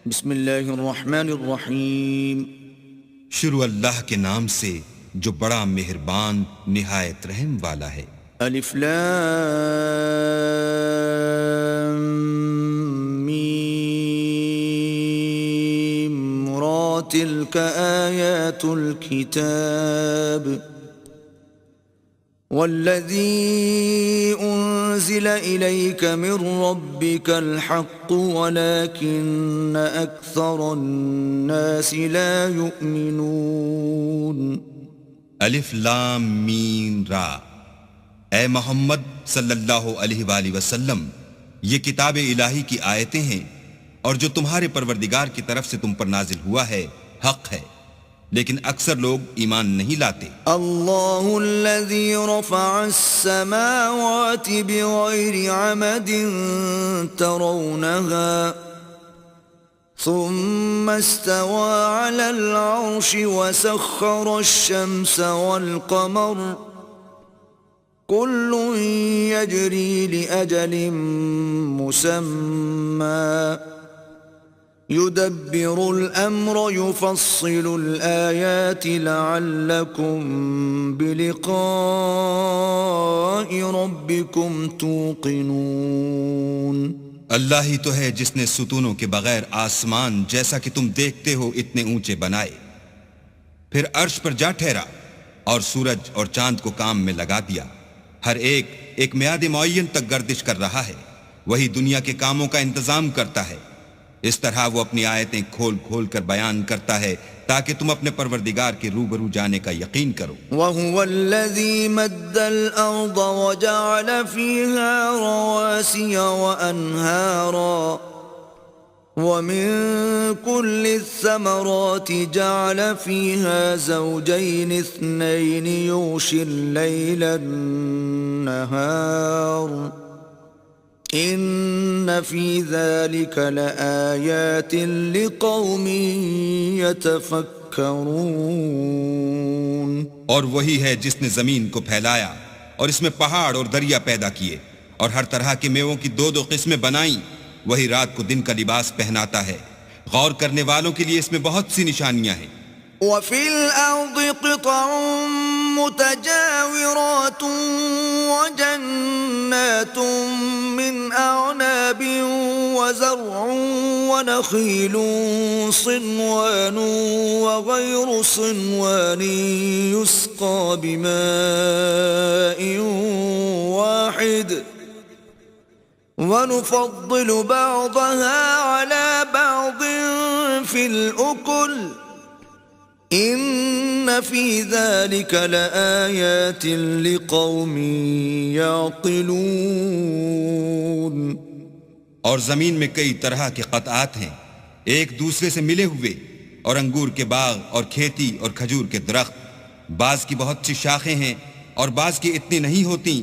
بسم اللہ الرحمن الرحیم. شروع اللہ کے نام سے جو بڑا مہربان نہایت رحم والا ہے. الف لام میم را تلک آیات الكتاب والذی انزل الیک من ربک الحق ولکن اکثر الناس لا یؤمنون. الف لام میم را. اے محمد صلی اللہ علیہ وآلہ وسلم، یہ کتاب الہی کی آیتیں ہیں اور جو تمہارے پروردگار کی طرف سے تم پر نازل ہوا ہے حق ہے، لیکن اکثر لوگ ایمان نہیں لاتے. اللہ الذی رفع السماوات بغیر عمد ترونها ثم استوى على العرش وسخر الشمس والقمر كل يجري لأجل مسمى يدبر الأمر يفصل الآيات لعلكم بلقاء ربكم توقنون. اللہ ہی تو ہے جس نے ستونوں کے بغیر آسمان جیسا کہ تم دیکھتے ہو اتنے اونچے بنائے، پھر عرش پر جا ٹھہرا اور سورج اور چاند کو کام میں لگا دیا. ہر ایک میعاد معین تک گردش کر رہا ہے. وہی دنیا کے کاموں کا انتظام کرتا ہے. اس طرح وہ اپنی آیتیں کھول کھول کر بیان کرتا ہے تاکہ تم اپنے پروردگار کے روبرو جانے کا یقین کرو. وَهُوَ الَّذِي مَدَّ الْأَرْضَ وَجَعَلَ فِيهَا رَوَاسِيَ وَأَنْهَارًا وَمِن كُلِّ الثَّمَرَاتِ جَعَلَ فِيهَا زَوْجَيْنِ اثْنَيْنِ يُغْشِي اللَّيْلَ النَّهَارَ ان فی ذلک لآیات لقوم یتفکرون. اور وہی ہے جس نے زمین کو پھیلایا اور اس میں پہاڑ اور دریا پیدا کیے اور ہر طرح کے میووں کی دو قسمیں بنائیں. وہی رات کو دن کا لباس پہناتا ہے. غور کرنے والوں کے لیے اس میں بہت سی نشانیاں ہیں. وفي الأرض قطع متجاورات وجنات من أعناب وزرع ونخيل صنوان وغير صنوان يسقى بماء واحد ونفضل بعضها على بعض في الأكل ان فی ذلک لآیات لقوم یعقلون. اور زمین میں کئی طرح کے قطعات ہیں ایک دوسرے سے ملے ہوئے، اور انگور کے باغ اور کھیتی اور کھجور کے درخت. بعض کی بہت سی شاخیں ہیں اور بعض کی اتنی نہیں ہوتی،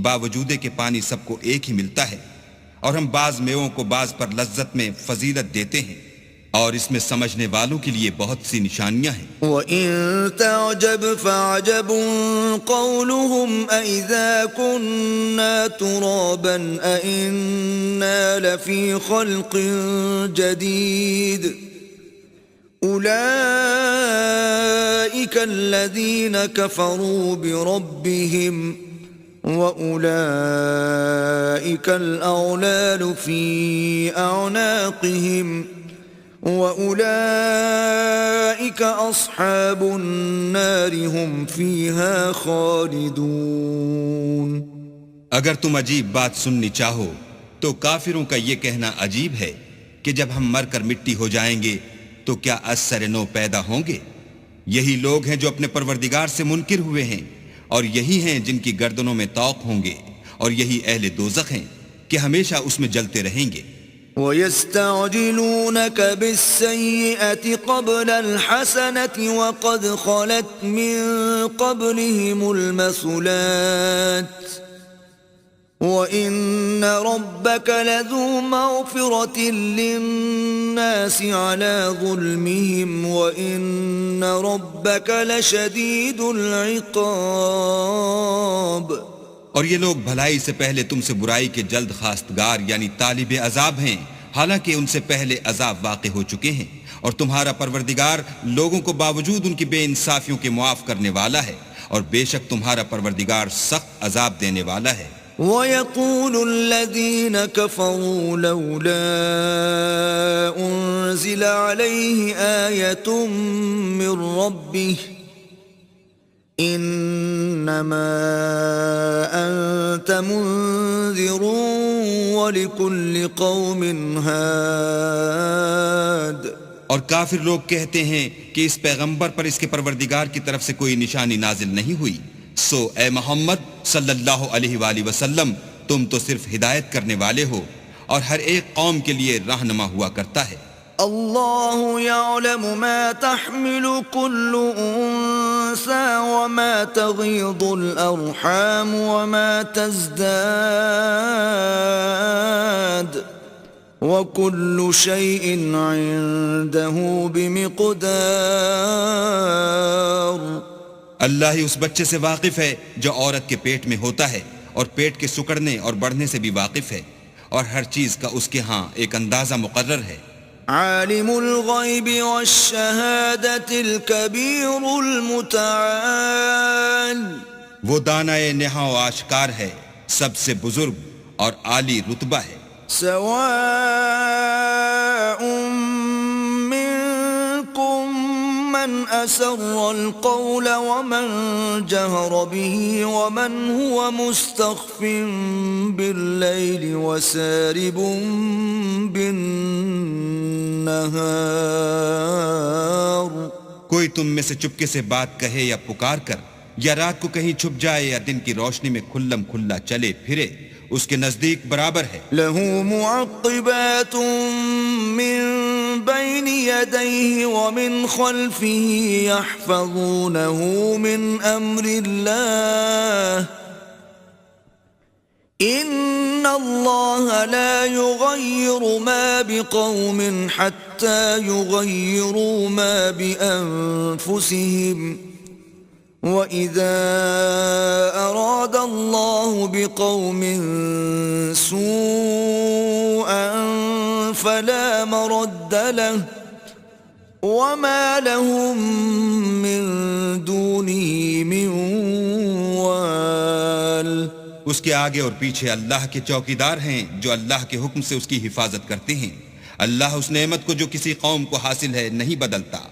باوجود کہ پانی سب کو ایک ہی ملتا ہے. اور ہم بعض میووں کو بعض پر لذت میں فضیلت دیتے ہیں، اور اس میں سمجھنے والوں کے لیے بہت سی نشانیاں ہیں. وَإِن تَعْجَبْ فَعَجَبٌ قَوْلُهُمْ أَإِذَا كُنَّا تُرَابًا أَإِنَّا لَفِي خَلْقٍ جَدِيدٍ أُولَئِكَ الَّذِينَ كَفَرُوا بِرَبِّهِمْ وَأُولَئِكَ الْأَغْلَالُ فِي أَعْنَاقِهِمْ وَأُولَئِكَ أَصْحَابُ النَّارِ هُمْ فِيهَا خَالِدُونَ. اگر تم عجیب بات سننی چاہو تو کافروں کا یہ کہنا عجیب ہے کہ جب ہم مر کر مٹی ہو جائیں گے تو کیا از سر نو پیدا ہوں گے. یہی لوگ ہیں جو اپنے پروردگار سے منکر ہوئے ہیں، اور یہی ہیں جن کی گردنوں میں طوق ہوں گے، اور یہی اہل دوزخ ہیں کہ ہمیشہ اس میں جلتے رہیں گے. وَيَسْتَعْجِلُونَكَ بِالسَّيِّئَةِ قَبْلَ الْحَسَنَةِ وَقَدْ خَلَتْ مِن قَبْلِهِمُ الْمَثُلَاتُ وَإِنَّ رَبَّكَ لَذُو مَغْفِرَةٍ لِلنَّاسِ عَلَى ظُلْمِهِمْ وَإِنَّ رَبَّكَ لَشَدِيدُ الْعِقَابِ. اور یہ لوگ بھلائی سے پہلے تم سے برائی کے جلد خواستگار یعنی طالب عذاب ہیں، حالانکہ ان سے پہلے عذاب واقع ہو چکے ہیں، اور تمہارا پروردگار لوگوں کو باوجود ان کی بے انصافیوں کے معاف کرنے والا ہے، اور بے شک تمہارا پروردگار سخت عذاب دینے والا ہے۔ وَيَقُولُ الَّذِينَ كَفَرُوا لَوْلَا أُنزِلَ عَلَيْهِ آيَةٌ مِّن رَّبِّهِ إِنَّمَا أَنتَ مُنذِرٌ وَلِكُلِّ قَوْمٍ هَادٍ۔ اور کافر لوگ کہتے ہیں کہ اس پیغمبر پر اس کے پروردگار کی طرف سے کوئی نشانی نازل نہیں ہوئی، سو اے محمد صلی اللہ علیہ وآلہ وسلم تم تو صرف ہدایت کرنے والے ہو، اور ہر ایک قوم کے لیے رہنما ہوا کرتا ہے۔ اللہ يعلم ما تحمل كل انثى وما تغيض الارحام وما تزداد وكل شيء عنده بمقدار۔ اللہ ہی اس بچے سے واقف ہے جو عورت کے پیٹ میں ہوتا ہے، اور پیٹ کے سکڑنے اور بڑھنے سے بھی واقف ہے، اور ہر چیز کا اس کے ہاں ایک اندازہ مقرر ہے۔ عالم الغیب والشہادۃ الکبیر المتعال۔ وہ دانائے نہاں و آشکار ہے، سب سے بزرگ اور عالی رتبہ ہے۔ سواء منکم من اسر القول ومن جہر به ومن هو مستخف باللیل وسارب بالنہار۔ کوئی تم میں سے چپکے سے بات کہے یا پکار کر، یا رات کو کہیں چھپ جائے یا دن کی روشنی میں کھلم کھلا چلے پھرے، اس کے نزدیک برابر ہے۔ لہ معقبات من بین یدیہ ومن خلفہ یحفظونہ من امر اللہ ان اللہ لا یغیر ما بقوم حتی یغیروا ما بانفسہم وَإِذَا أَرَادَ اللَّهُ بِقَوْمٍ سُوءًا فَلَا مَرَدَّ لَهُ وَمَا لَهُم مِّن دُونِهِ مِن وَالٍ۔ اس کے آگے اور پیچھے اللہ کے چوکیدار ہیں جو اللہ کے حکم سے اس کی حفاظت کرتے ہیں۔ اللہ اس نعمت کو جو کسی قوم کو حاصل ہے نہیں بدلتا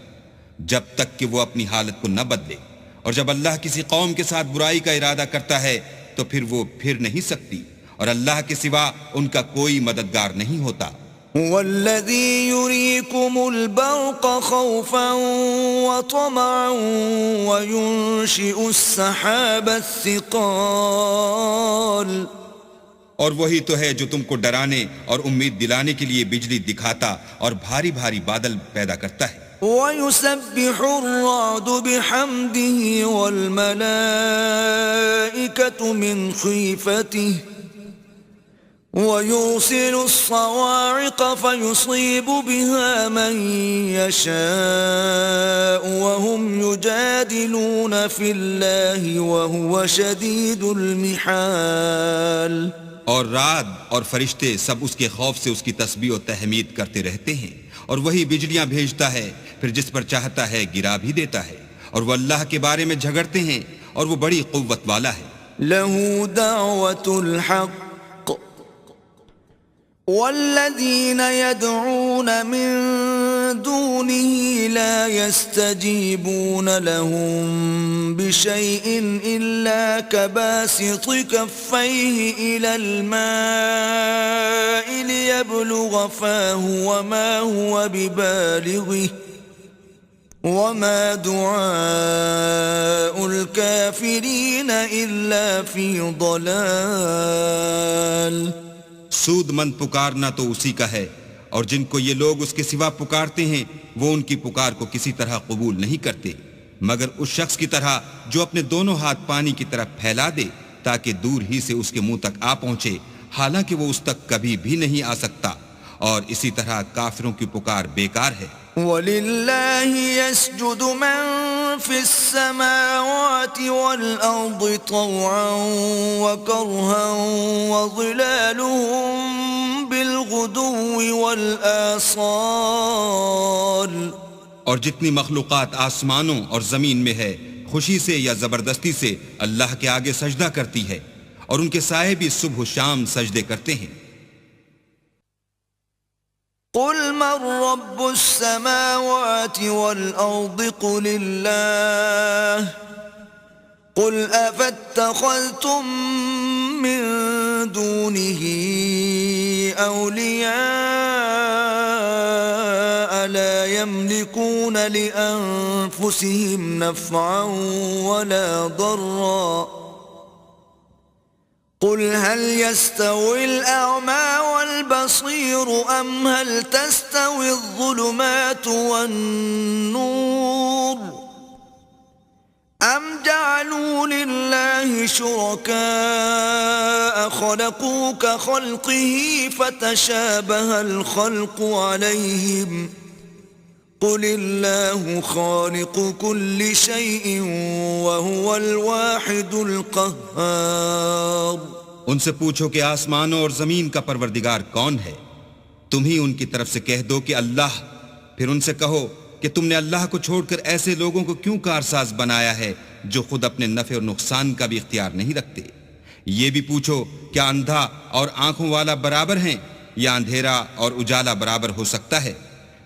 جب تک کہ وہ اپنی حالت کو نہ بدلے، اور جب اللہ کسی قوم کے ساتھ برائی کا ارادہ کرتا ہے تو پھر وہ پھر نہیں سکتی، اور اللہ کے سوا ان کا کوئی مددگار نہیں ہوتا۔ هو الذي يريكم البرق خوفا وطمعا وينشئ السحاب الثقال۔ اور وہی تو ہے جو تم کو ڈرانے اور امید دلانے کے لیے بجلی دکھاتا اور بھاری بھاری بادل پیدا کرتا ہے۔ وَيُسَبِّحُ الرَّعْدُ بِحَمْدِهِ وَالْمَلَائِكَةُ مِنْ خِيفَتِهِ وَيُرْسِلُ الصَّوَاعِقَ فَيُصِيبُ بِهَا مَنْ يَشَاءُ وَهُمْ يُجَادِلُونَ فِي اللَّهِ وَهُوَ شَدِيدُ الْمِحَالِ۔ اور رعد اور فرشتے سب اس کے خوف سے اس کی تسبیح و تحمید کرتے رہتے ہیں، اور وہی بجلیاں بھیجتا ہے، پھر جس پر چاہتا ہے گرا بھی دیتا ہے، اور وہ اللہ کے بارے میں جھگڑتے ہیں، اور وہ بڑی قوت والا ہے۔ لَهُ دَعْوَةُ الْحَقِّ وَالَّذِينَ يَدْعُونَ مِن دُونِهِ لَا يَسْتَجِيبُونَ لَهُم بِشَيْءٍ إِلَّا كَبَاسِطِ كَفَّيْهِ إِلَى الْمَاءِ لِيَبْلُغَ فَاهُ وَمَا هُوَ بِبَالِغِهِ وَمَا دُعَاءُ الْكَافِرِينَ إِلَّا فِي ضَلَالٍ۔ سود مند پکارنا تو اسی کا ہے، اور جن کو یہ لوگ اس کے سوا پکارتے ہیں وہ ان کی پکار کو کسی طرح قبول نہیں کرتے، مگر اس شخص کی طرح جو اپنے دونوں ہاتھ پانی کی طرف پھیلا دے تاکہ دور ہی سے اس کے منہ تک آ پہنچے، حالانکہ وہ اس تک کبھی بھی نہیں آ سکتا، اور اسی طرح کافروں کی پکار بیکار ہے۔ وَلِلَّهِ يَسْجُدُ مَن فِي السَّمَاوَاتِ وَالْأَرْضِ طَوْعًا وَكَرْهًا وَظِلَالُهُم بِالْغُدُوِّ والآصال اور جتنی مخلوقات آسمانوں اور زمین میں ہے خوشی سے یا زبردستی سے اللہ کے آگے سجدہ کرتی ہے، اور ان کے سائے بھی صبح و شام سجدے کرتے ہیں۔ قل من رب السماوات والأرض قل الله قل أفاتخذتم من دونه أولياء لا يملكون لأنفسهم نفعا ولا ضرا قل هل يستوي الأعمى والبصير أم هل تستوي الظلمات والنور أم جعلوا لله شركاء خلقوا كخلقه فتشابه الخلق عليهم قل الله خالق كل شيء وهو الواحد القهار ان سے پوچھو کہ آسمانوں اور زمین کا پروردگار کون ہے؟ تم ہی ان کی طرف سے کہہ دو کہ اللہ۔ پھر ان سے کہو کہ تم نے اللہ کو چھوڑ کر ایسے لوگوں کو کیوں کارساز بنایا ہے جو خود اپنے نفع اور نقصان کا بھی اختیار نہیں رکھتے؟ یہ بھی پوچھو کیا اندھا اور آنکھوں والا برابر ہیں یا اندھیرا اور اجالا برابر ہو سکتا ہے؟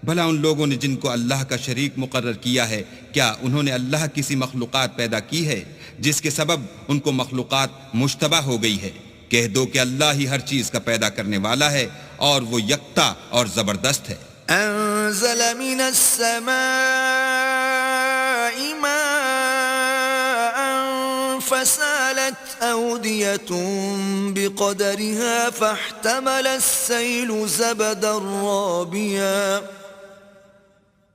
بھلا ان لوگوں نے جن کو اللہ کا شریک مقرر کیا ہے، کیا انہوں نے اللہ کسی مخلوقات پیدا کی ہے جس کے سبب ان کو مخلوقات مشتبہ ہو گئی ہے؟ کہہ دو کہ اللہ ہی ہر چیز کا پیدا کرنے والا ہے اور وہ یکتا اور زبردست ہے۔ انزل من السماء ماء فسالت أودية بقدرها فاحتمل السيل زبدا رابيا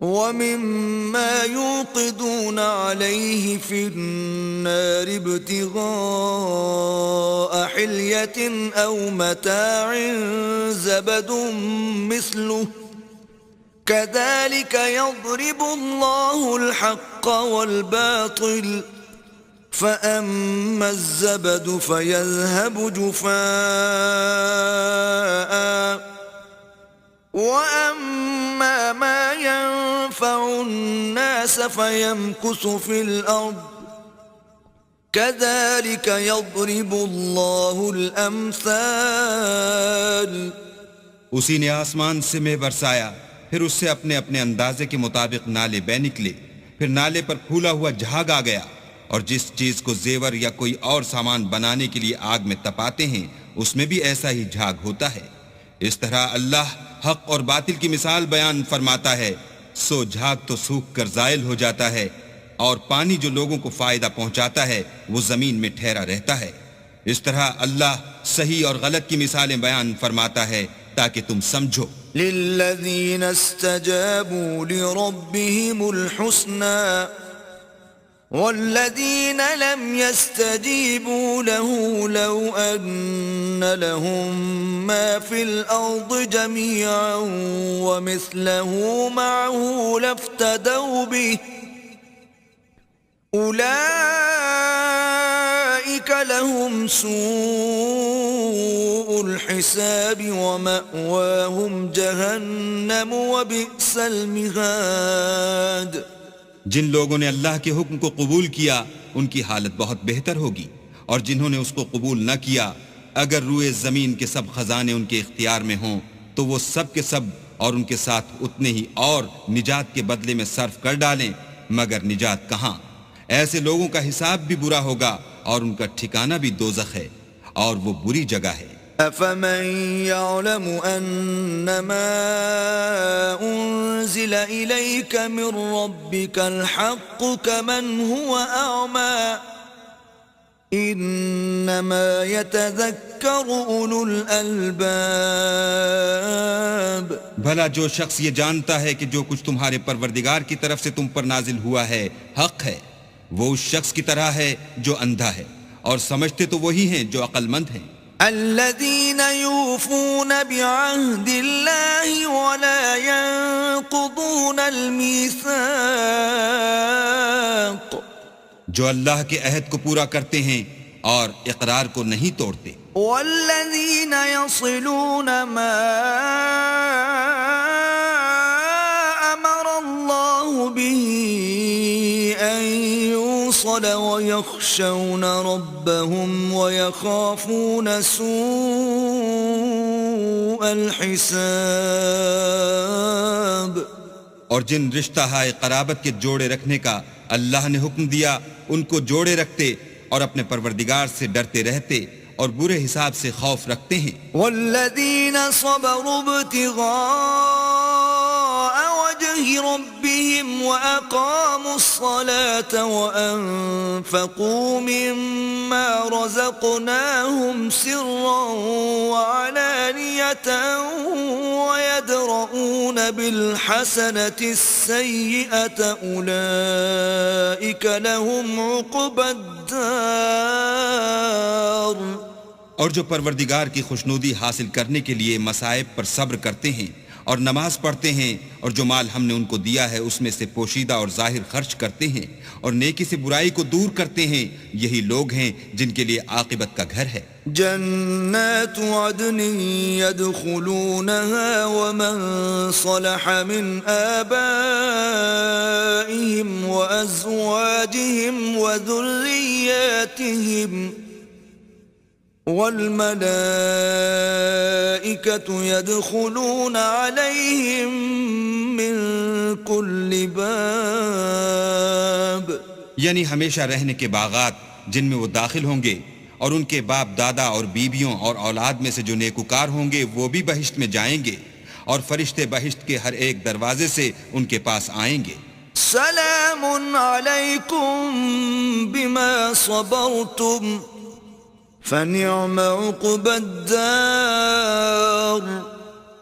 ومما يوقدون عليه في النار ابتغاء حلية أو متاع زبد مثله كذلك يضرب الله الحق والباطل فأما الزبد فيذهب جفاء وأما ما ينفع الناس فيمكث في الأرض كذلك يضرب الله الأمثال اسی نے آسمان سے مے برسایا، پھر اس سے اپنے اپنے اندازے کے مطابق نالے بہ نکلے، پھر نالے پر پھولا ہوا جھاگ آ گیا، اور جس چیز کو زیور یا کوئی اور سامان بنانے کے لیے آگ میں تپاتے ہیں اس میں بھی ایسا ہی جھاگ ہوتا ہے۔ اس طرح اللہ حق اور باطل کی مثال بیان فرماتا ہے، سو جھاگ تو سوکھ کر زائل ہو جاتا ہے، اور پانی جو لوگوں کو فائدہ پہنچاتا ہے وہ زمین میں ٹھہرا رہتا ہے۔ اس طرح اللہ صحیح اور غلط کی مثالیں بیان فرماتا ہے تاکہ تم سمجھو۔ للذین استجابوا لربهم الحسنى والذین لم يستجیبوا له لو ان لهم ما في الارض جميعا ومثله معه لافتدوا به أولئك لهم سوء الحساب ومأواهم جهنم وبئس المهاد۔ جن لوگوں نے اللہ کے حکم کو قبول کیا ان کی حالت بہت بہتر ہوگی، اور جنہوں نے اس کو قبول نہ کیا اگر روئے زمین کے سب خزانے ان کے اختیار میں ہوں تو وہ سب کے سب اور ان کے ساتھ اتنے ہی اور نجات کے بدلے میں صرف کر ڈالیں، مگر نجات کہاں؟ ایسے لوگوں کا حساب بھی برا ہوگا اور ان کا ٹھکانہ بھی دوزخ ہے، اور وہ بری جگہ ہے۔ أَفَمَن يَعْلَمُ أَنَّمَا أُنزِلَ إِلَيْكَ مِن رَّبِّكَ الْحَقُّ كَمَنْ هُوَ أَعْمَى إِنَّمَا يَتَذَكَّرُ أُولُو الْأَلْبَابِ۔ بھلا جو شخص یہ جانتا ہے کہ جو کچھ تمہارے پروردگار کی طرف سے تم پر نازل ہوا ہے حق ہے، وہ اس شخص کی طرح ہے جو اندھا ہے، اور سمجھتے تو وہی ہیں جو عقل مند ہیں۔ الذين يوفون بعهد الله ولا ينقضون الميثاق، جو اللہ کے عہد کو پورا کرتے ہیں اور اقرار کو نہیں توڑتے۔ والذين يصلون ما يخشون ربهم ويخافون سوء الحساب. اور جن رشتہ ہائے قرابت کے جوڑے رکھنے کا اللہ نے حکم دیا ان کو جوڑے رکھتے اور اپنے پروردگار سے ڈرتے رہتے اور برے حساب سے خوف رکھتے ہیں. والذین صبروا ابتغاء وجه ربهم وأقاموا الصلاة وأنفقوا مما رزقناهم سرا وعلانية ويدرؤون بالحسنة السيئة أولئك لهم عقبى الدار. اور جو پروردگار کی خوشنودی حاصل کرنے کے لیے مصائب پر صبر کرتے ہیں اور نماز پڑھتے ہیں اور جو مال ہم نے ان کو دیا ہے اس میں سے پوشیدہ اور ظاہر خرچ کرتے ہیں اور نیکی سے برائی کو دور کرتے ہیں، یہی لوگ ہیں جن کے لیے عاقبت کا گھر ہے. جنات عدن يدخلونها ومن صلح من آبائهم وأزواجهم وذرياتهم والملائكة يدخلون عليهم من كل باب. یعنی ہمیشہ رہنے کے باغات جن میں وہ داخل ہوں گے، اور ان کے باپ دادا اور بیویوں اور اولاد میں سے جو نیکوکار ہوں گے وہ بھی بہشت میں جائیں گے، اور فرشتے بہشت کے ہر ایک دروازے سے ان کے پاس آئیں گے. سلام علیکم بما صبرتم فنعم عقبى الدار.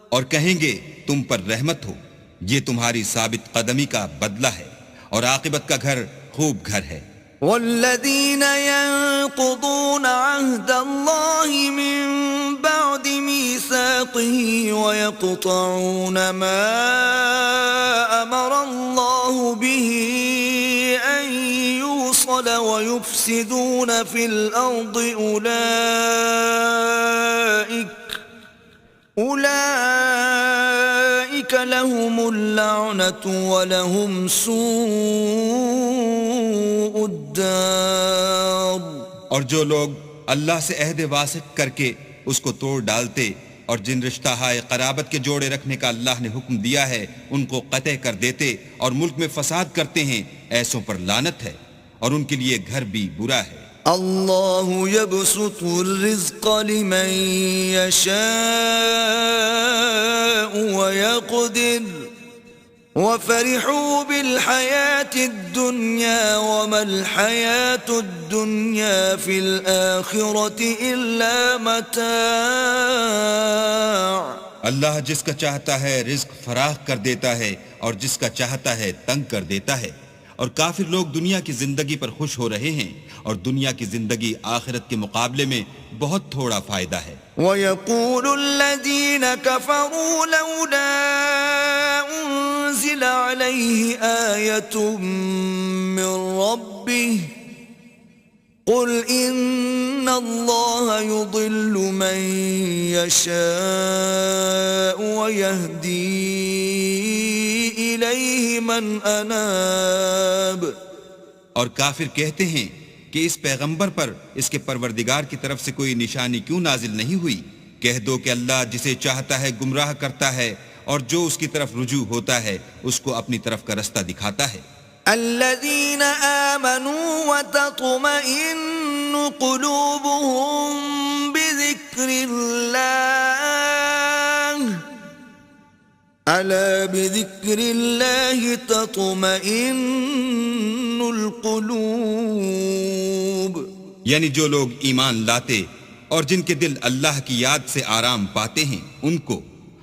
اور کہیں گے تم پر رحمت ہو، یہ تمہاری ثابت قدمی کا بدلہ ہے، اور عاقبت کا گھر خوب گھر ہے. والذین ينقضون عهد الله من بعد ميثاقه ويقطعون ما أمر الله به أن يوصل ويفسدون في الأرض أولئك لهم اللعنة ولهم سوء الدار. اور جو لوگ اللہ سے عہد واسق کر کے اس کو توڑ ڈالتے اور جن رشتہ ہائے قرابت کے جوڑے رکھنے کا اللہ نے حکم دیا ہے ان کو قطع کر دیتے اور ملک میں فساد کرتے ہیں، ایسوں پر لعنت ہے اور ان کے لیے گھر بھی برا ہے. اللہ يبسط الرزق لمن يشاء ويقدر وفرحوا بالحياة الدنيا وما الحياة الدنيا في الآخرة إلا متاع. اللہ جس کا چاہتا ہے رزق فراخ کر دیتا ہے اور جس کا چاہتا ہے تنگ کر دیتا ہے، اور کافر لوگ دنیا کی زندگی پر خوش ہو رہے ہیں اور دنیا کی زندگی آخرت کے مقابلے میں بہت تھوڑا فائدہ ہے. وَيَقُولُ الَّذِينَ كَفَرُوا لَوْلَا أُنزِلَ عَلَيْهِ آيَةٌ مِّن رَّبِّهِ قُلْ إِنَّ اللَّهَ يُضِلُّ مَن يَشَاءُ وَيَهْدِي إِلَيْهِ مَنْ أَنَابَ. اور کافر کہتے ہیں کہ اس پیغمبر پر اس کے پروردگار کی طرف سے کوئی نشانی کیوں نازل نہیں ہوئی؟ کہہ دو کہ اللہ جسے چاہتا ہے گمراہ کرتا ہے اور جو اس کی طرف رجوع ہوتا ہے اس کو اپنی طرف کا رستہ دکھاتا ہے. الذين آمنوا وتطمئن قلوبهم بذكر الله ألا بذكر الله تطمئن القلوب. یعنی جو لوگ ایمان لاتے اور جن کے دل اللہ کی یاد سے آرام پاتے ہیں ان کو،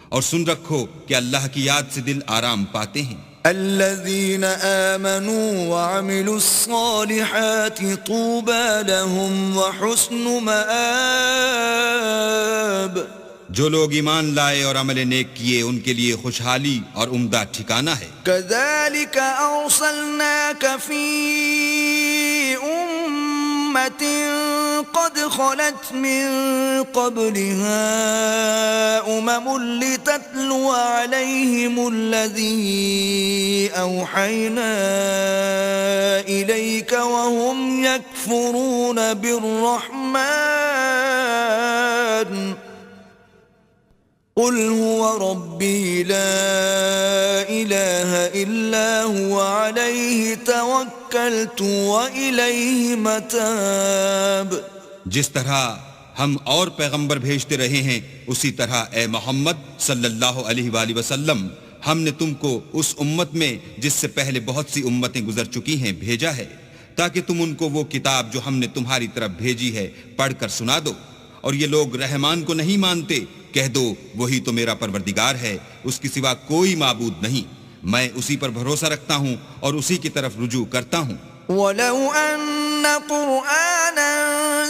اور سن رکھو کہ اللہ کی یاد سے دل آرام پاتے ہیں. الذين آمنوا وعملوا الصالحات طوبى لهم وحسن مآب. جو لوگ ایمان لائے اور عمل نیک کیے ان کے لیے خوشحالی اور عمدہ ٹھکانہ ہے. كذلك أرسلناك في أمة قد خلت من قبلها لتتلو عليهم الذي أوحينا إليك وهم يكفرون يكفرون بالرحمن قل هو ربي لا إله إلا هو عليه توكلت وإليه متاب. جس طرح ہم اور پیغمبر بھیجتے رہے ہیں اسی طرح اے محمد صلی اللہ علیہ وآلہ وسلم ہم نے تم کو اس امت میں جس سے پہلے بہت سی امتیں گزر چکی ہیں بھیجا ہے تاکہ تم ان کو وہ کتاب جو ہم نے تمہاری طرف بھیجی ہے پڑھ کر سنا دو. اور یہ لوگ رحمان کو نہیں مانتے، کہہ دو وہی تو میرا پروردگار ہے، اس کے سوا کوئی معبود نہیں، میں اسی پر بھروسہ رکھتا ہوں اور اسی کی طرف رجوع کرتا ہوں. وَلَوْ أَنَّ قُرْآنًا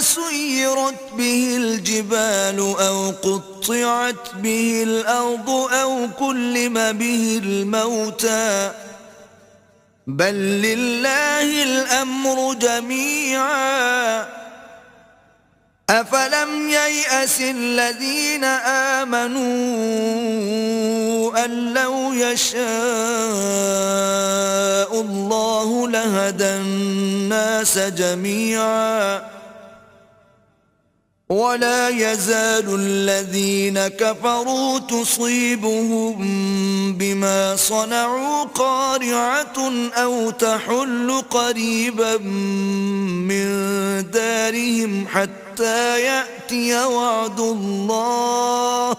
سُيِّرَتْ بِهِ الْجِبَالُ أَوْ قُطِّعَتْ بِهِ الْأَرْضُ أَوْ كُلِّمَ بِهِ الْمَوْتَى بَلْ لِلَّهِ الْأَمْرُ جَمِيعًا أَفَلَمْ يَيْأَسِ الَّذِينَ آمَنُوا أَن لَّوْ يَشَاءُ اللَّهُ لَهَدَى النَّاسَ جَمِيعًا وَلَا يَزَالُ الَّذِينَ كَفَرُوا تُصِيبُهُم بِمَا صَنَعُوا قَارِعَةٌ أَوْ تَحُلُّ قَرِيبًا مِّن دَارِهِمْ حَتَّى يَأْتِيَ وَعْدُ اللَّهِ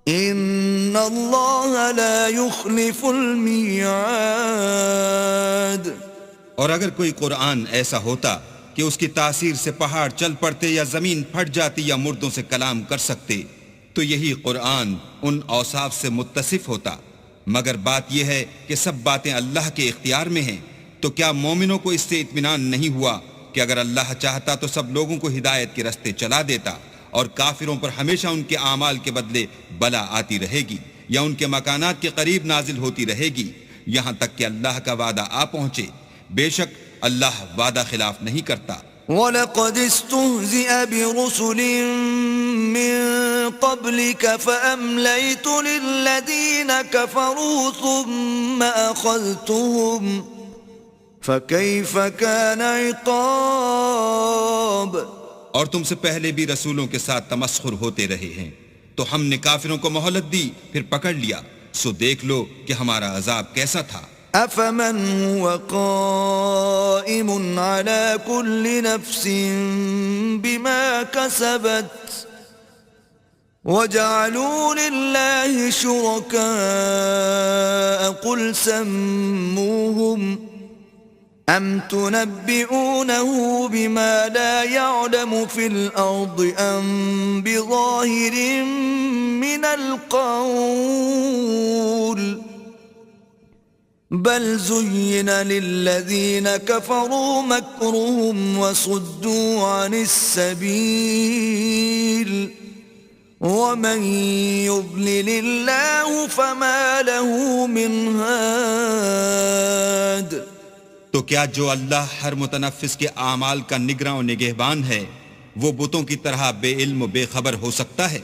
إِنَّ اللَّهَ لَا يُخْلِفُ الْمِيعَادَ. اور اگر کوئی قرآن ایسا ہوتا کہ اس کی تاثیر سے پہاڑ چل پڑتے یا زمین پھٹ جاتی یا مردوں سے کلام کر سکتے تو یہی قرآن ان اوصاف سے متصف ہوتا، مگر بات یہ ہے کہ سب باتیں اللہ کے اختیار میں ہیں. تو کیا مومنوں کو اس سے اطمینان نہیں ہوا کہ اگر اللہ چاہتا تو سب لوگوں کو ہدایت کے رستے چلا دیتا، اور کافروں پر ہمیشہ ان کے اعمال کے بدلے بلا آتی رہے گی یا ان کے مکانات کے قریب نازل ہوتی رہے گی یہاں تک کہ اللہ کا وعدہ آ پہنچے. بے شک اللہ وعدہ خلاف نہیں کرتا. وَلَقَدِ اسْتُهْزِئَ بِرُسُلٍ مِّن قَبْلِكَ فَأَمْلَيْتُ لِلَّذِينَ كَفَرُوا ثُمَّ أَخَذْتُهُمْ فَكَيْفَ كَانَ عِقَابِ. اور تم سے پہلے بھی رسولوں کے ساتھ تمسخر ہوتے رہے ہیں تو ہم نے کافروں کو مہلت دی پھر پکڑ لیا، سو دیکھ لو کہ ہمارا عذاب کیسا تھا. أَفَمَنْ هُوَ قَائِمٌ عَلَى كُلِّ نَفْسٍ بِمَا كَسَبَتْ وَجَعَلُوا لِلَّهِ شُرَكَاءَ قُلْ سَمُّوهُمْ أَمْ تُنَبِّئُونَهُ بِمَا لَا يَعْلَمُ فِي الْأَرْضِ أَمْ بِظَاهِرٍ مِّنَ الْقَوْلِ بل زين للذين كفروا مكرهم وصدوا عن السبيل ومن يضلل الله فما له من هاد. تو کیا جو اللہ ہر متنفس کے اعمال کا نگراں و نگہبان ہے وہ بتوں کی طرح بے علم و بے خبر ہو سکتا ہے؟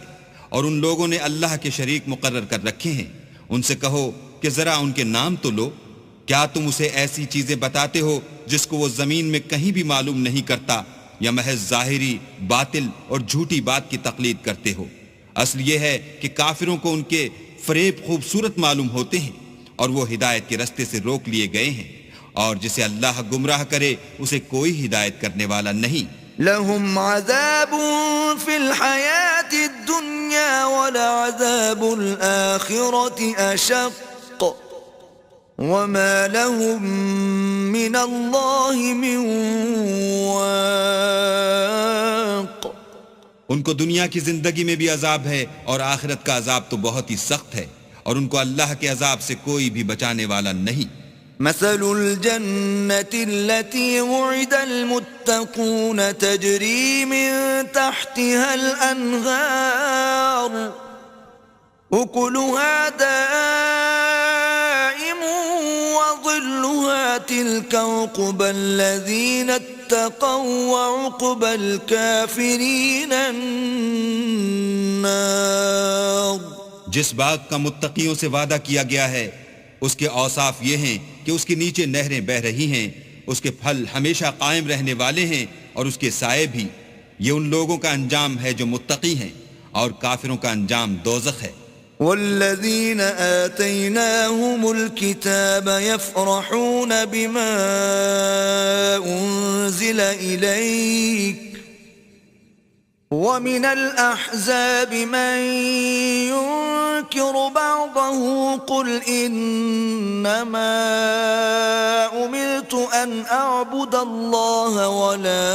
اور ان لوگوں نے اللہ کے شریک مقرر کر رکھے ہیں. ان سے کہو کہ ذرا ان کے نام تو لو. کیا تم اسے ایسی چیزیں بتاتے ہو جس کو وہ زمین میں کہیں بھی معلوم نہیں کرتا، یا محض ظاہری باطل اور جھوٹی بات کی تقلید کرتے ہو؟ اصل یہ ہے کہ کافروں کو ان کے فریب خوبصورت معلوم ہوتے ہیں اور وہ ہدایت کے رستے سے روک لیے گئے ہیں، اور جسے اللہ گمراہ کرے اسے کوئی ہدایت کرنے والا نہیں. لهم عذاب في الحياة الدنيا ولعذاب الآخرة أشق وما لهم من الله من واق. ان کو دنیا کی زندگی میں بھی عذاب ہے اور آخرت کا عذاب تو بہت ہی سخت ہے، اور ان کو اللہ کے عذاب سے کوئی بھی بچانے والا نہیں. مثل الجنة التي وعد المتقون تجري من تحتها الأنهار أكلها دائم وظلها تلك عقبى الذين اتقوا وعقبى الكافرين النار. جس باغ کا متقیوں سے وعدہ کیا گیا ہے اس کے اوصاف یہ ہیں کہ اس کے نیچے نہریں بہ رہی ہیں، اس کے پھل ہمیشہ قائم رہنے والے ہیں اور اس کے سائے بھی. یہ ان لوگوں کا انجام ہے جو متقی ہیں، اور کافروں کا انجام دوزخ ہے. والذين آتيناهم الكتاب يفرحون بما أنزل إليك ومن الأحزاب من ينكر بعضه قل إنما أمرت أن أعبد الله ولا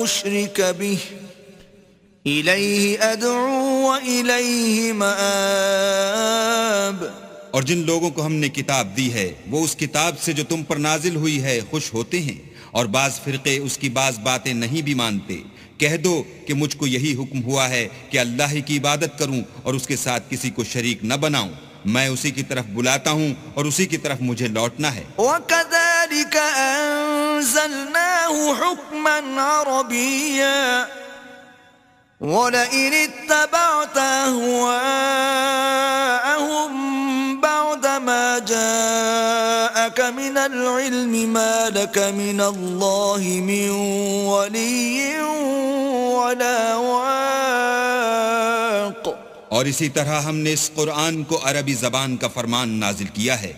أشرك به إِلَيْهِ أَدْعُو وَإِلَيْهِ مَآبِ. اور جن لوگوں کو ہم نے کتاب دی ہے وہ اس کتاب سے جو تم پر نازل ہوئی ہے خوش ہوتے ہیں، اور بعض فرقے اس کی بعض باتیں نہیں بھی مانتے. کہہ دو کہ مجھ کو یہی حکم ہوا ہے کہ اللہ ہی کی عبادت کروں اور اس کے ساتھ کسی کو شریک نہ بناؤں. میں اسی کی طرف بلاتا ہوں اور اسی کی طرف مجھے لوٹنا ہے. وَكَذَلِكَ أَنزَلْنَاهُ حُكْمًا عَرَبِيًّا وَلَئِنِ اتَّبَعْتَ أَهْوَاءَهُمْ بَعْدَ مَا جَاءَكَ مِنَ الْعِلْمِ مَا لَكَ مِنَ اللَّهِ مِنْ وَلِيٍّ وَلَا وَاقٍ. اور اسی طرح ہم نے اس قرآن کو عربی زبان کا فرمان نازل کیا ہے،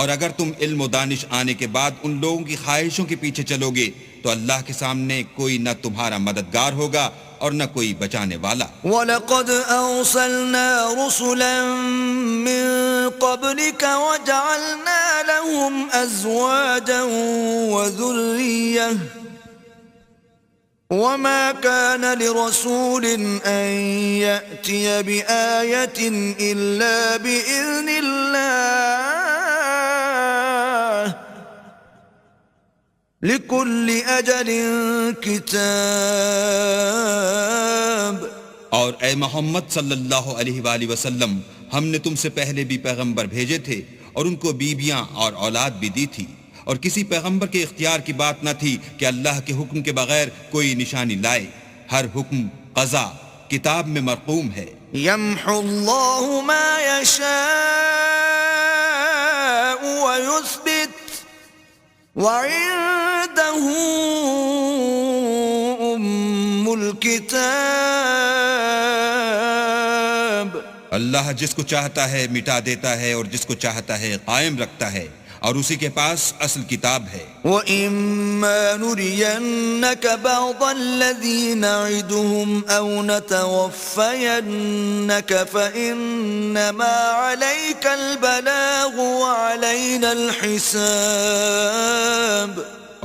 اور اگر تم علم و دانش آنے کے بعد ان لوگوں کی خواہشوں کے پیچھے چلو گے تو اللہ کے سامنے کوئی نہ تمہارا مددگار ہوگا اور نہ کوئی بچانے والا. وَلَقَدْ أَرْسَلْنَا رُسُلًا مِّن قَبْلِكَ وَجَعَلْنَا لَهُمْ أَزْوَاجًا وَذُرِّيَّةً وَمَا كَانَ لِرَسُولٍ أَن يَأْتِيَ بِآيَةٍ إِلَّا بِإِذْنِ اللَّهِ لِكُلِّ أَجَلٍ كِتَابٌ. اور اے محمد صلی اللہ علیہ وآلہ وسلم، ہم نے تم سے پہلے بھی پیغمبر بھیجے تھے اور ان کو بیویاں اور اولاد بھی دی تھی، اور کسی پیغمبر کے اختیار کی بات نہ تھی کہ اللہ کے حکم کے بغیر کوئی نشانی لائے. ہر حکم قضا کتاب میں مرقوم ہے. يَمْحُو اللَّهُ مَا يَشَاءُ وَيُثْبِتُ وَعِندَهُ أُمُّ الْكِتَابِ. اللہ جس کو چاہتا ہے مٹا دیتا ہے اور جس کو چاہتا ہے قائم رکھتا ہے، اور اسی کے پاس اصل کتاب ہے. وَإِمَّا نُرِيَنَّكَ بَعْضَ الَّذِي نَعِدُهُمْ أَوْ نَتَوَفَّيَنَّكَ فَإِنَّمَا عَلَيْكَ الْبَلَاغُ وَعَلَيْنَا الْحِسَابُ.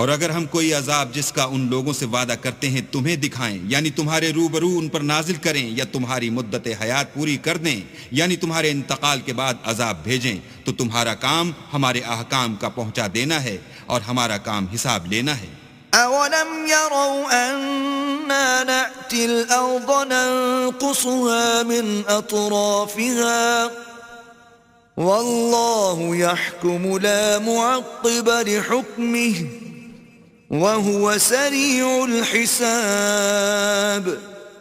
اور اگر ہم کوئی عذاب جس کا ان لوگوں سے وعدہ کرتے ہیں تمہیں دکھائیں، یعنی تمہارے روبرو ان پر نازل کریں، یا تمہاری مدت حیات پوری کر دیں، یعنی تمہارے انتقال کے بعد عذاب بھیجیں، تو تمہارا کام ہمارے احکام کا پہنچا دینا ہے اور ہمارا کام حساب لینا ہے. أَوَلَمْ يَرَوْا أَنَّا نَأْتِي الْأَرْضَ نَنقُصُهَا مِنْ أَطْرَافِهَا وَاللَّهُ يَحْكُمُ لَا مُعَقِّبَ لِحُكْمِهِ وَهُوَ سَرِيعُ الْحِسَابِ.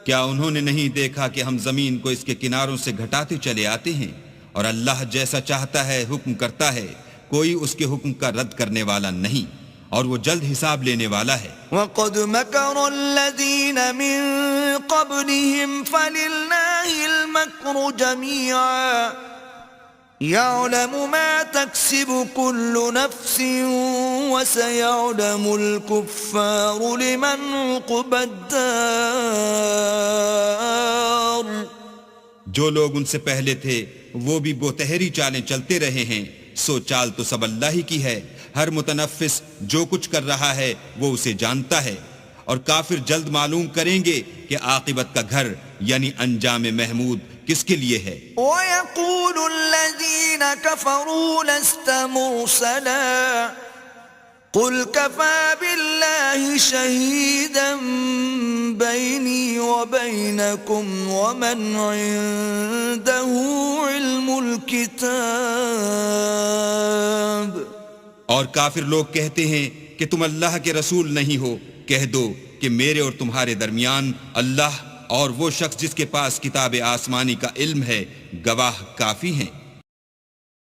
کیا انہوں نے نہیں دیکھا کہ ہم زمین کو اس کے کناروں سے گھٹاتے چلے آتے ہیں، اور اللہ جیسا چاہتا ہے حکم کرتا ہے، کوئی اس کے حکم کا رد کرنے والا نہیں، اور وہ جلد حساب لینے والا ہے. وَقَدْ مَكَرَ الَّذِينَ مِن قَبْلِهِمْ فَلِلَّهِ الْمَكْرُ جَمِيعًا يَعْلَمُ مَا تَكْسِبُ كُلُّ نَفْسٍ وَسَيَعْلَمُ الْكُفَّارُ لِمَنْ عُقْبَى الدَّارِ. جو لوگ ان سے پہلے تھے وہ بھی بہتری چالیں چلتے رہے ہیں، سو چال تو سب اللہ ہی کی ہے. ہر متنفس جو کچھ کر رہا ہے وہ اسے جانتا ہے، اور کافر جلد معلوم کریں گے کہ عاقبت کا گھر یعنی انجام محمود کس کے لیے ہے. وَيَقُولُ الَّذِينَ كَفَرُوا لَسْتَ مُرْسَلًا قُلْ كَفَى بِاللَّهِ شَهِيدًا بَيْنِي وَبَيْنَكُمْ وَمَنْ عِندَهُ عِلْمُ الْكِتَابِ. اور کافر لوگ کہتے ہیں کہ تم اللہ کے رسول نہیں ہو. کہہ دو کہ میرے اور تمہارے درمیان اللہ اور وہ شخص جس کے پاس کتاب آسمانی کا علم ہے گواہ کافی ہیں.